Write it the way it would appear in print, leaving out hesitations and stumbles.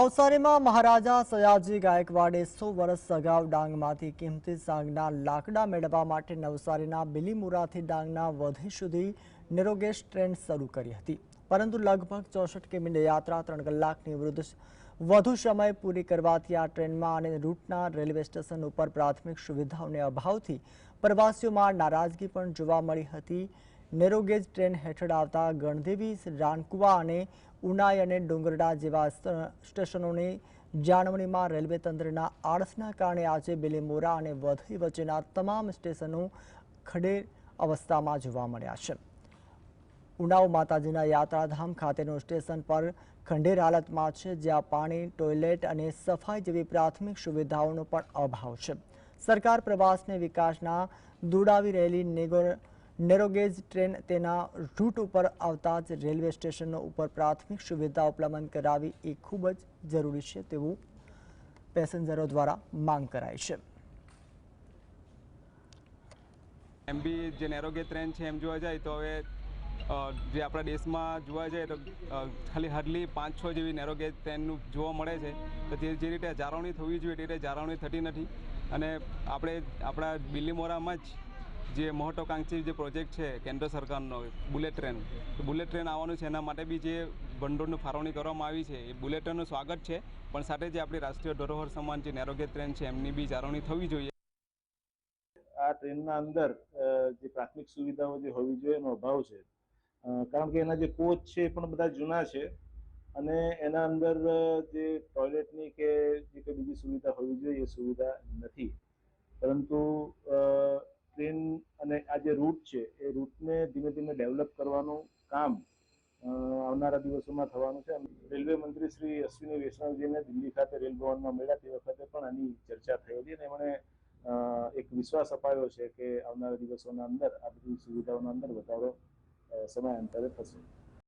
નવસારીમાં મહારાજા સયાજી ગાયકવાડે 100 વર્ષ અગાઉ ડાંગમાંથી કિંમતી સાગના લાકડા મેળવવા માટે નવસારીના બિલીમોરાથી ડાંગના વધી સુધી નેરોગેજ ટ્રેન શરૂ કરી હતી, પરંતુ લગભગ 64 કિમીની યાત્રા 3 કલાકની વધુ સમય પૂરી કરવાથી આ ટ્રેનમાં અને રૂટના રેલવે સ્ટેશન ઉપર પ્રાથમિક સુવિધાઓને અભાવથી પ્રવાસીઓમાં નારાજગી પણ જોવા મળી હતી। નેરોગેજ ટ્રેન હેઠળ આવતા ગણદેવી, રાનકુવા અને ઉનાઈ અને ડુંગરડા જેવા સ્ટેશનોની જાળવણીમાં રેલવે તંત્રના આળસના કારણે આજે બિલીમોરા અને વધી વચ્ચેના તમામ સ્ટેશનો ખડેલ અવસ્થામાં જોવા મળ્યા છે। ઉનાવ માતાજીના યાત્રાધામ ખાતેનું સ્ટેશન પર ખંડેર હાલતમાં છે, જ્યાં પાણી, ટોયલેટ અને સફાઈ જેવી પ્રાથમિક સુવિધાઓનો પણ અભાવ છે। સરકાર પ્રવાસને વિકાસના દોડાવી રહેલી નેરોગેજ ટ્રેન તેના રૂટ ઉપર આવતા જ રેલવે સ્ટેશનો ઉપર પ્રાથમિક સુવિધા ઉપલબ્ધ કરાવવી એ ખૂબ જ જરૂરી છે તેવું પેસેન્જરો દ્વારા માંગ કરાઈ છે। એમ બી જે નેરોગેજ ટ્રેન છે એમ જોવા જાય તો હવે જે આપણા દેશમાં જોવા જાય તો ખાલી હાર્ડલી 5-6 જેવી નેરોગેજ ટ્રેનનું જોવા મળે છે। તો જે રીતે જાળવણી થવી જોઈએ તે રીતે જાળવણી થતી નથી અને આપણે આપણા બિલીમોરામાં જ જે મહત્વાકાંક્ષી જે પ્રોજેક્ટ છે કેન્દ્ર સરકારનો બુલેટ ટ્રેન આવવાનું છે, એના માટે બી જે ભંડોળની ફાળવણી કરવામાં આવી છે એ બુલેટ ટ્રેનનું સ્વાગત છે, પણ સાથે જે આપણી રાષ્ટ્રીય ધરોહર સમાન જે નેરોગેજ ટ્રેન છે એમની બી જાળવણી થવી જોઈએ। આ ટ્રેનના અંદર જે પ્રાથમિક સુવિધાઓ જે હોવી જોઈએ એનો અભાવ છે, કારણ કે એના જે કોચ છે એ પણ બધા જૂના છે અને એના અંદર જે ટોયલેટની કે જે કંઈ બીજી સુવિધા હોવી જોઈએ એ સુવિધા નથી, પરંતુ ટ્રેન અને આ જે રૂટ છે એ રૂટને ધીમે ધીમે ડેવલપ કરવાનું કામ આવનારા દિવસોમાં થવાનું છે। રેલવે મંત્રી શ્રી અશ્વિની વૈષ્ણવજીને દિલ્હી ખાતે રેલ ભવનમાં મળ્યા તે વખતે પણ આની ચર્ચા થઈ હતી અને એમણે એક વિશ્વાસ અપાયો છે કે આવનારા દિવસોના અંદર આ બધી સુવિધાઓના અંદર વધારો સમયાંતરે થશે।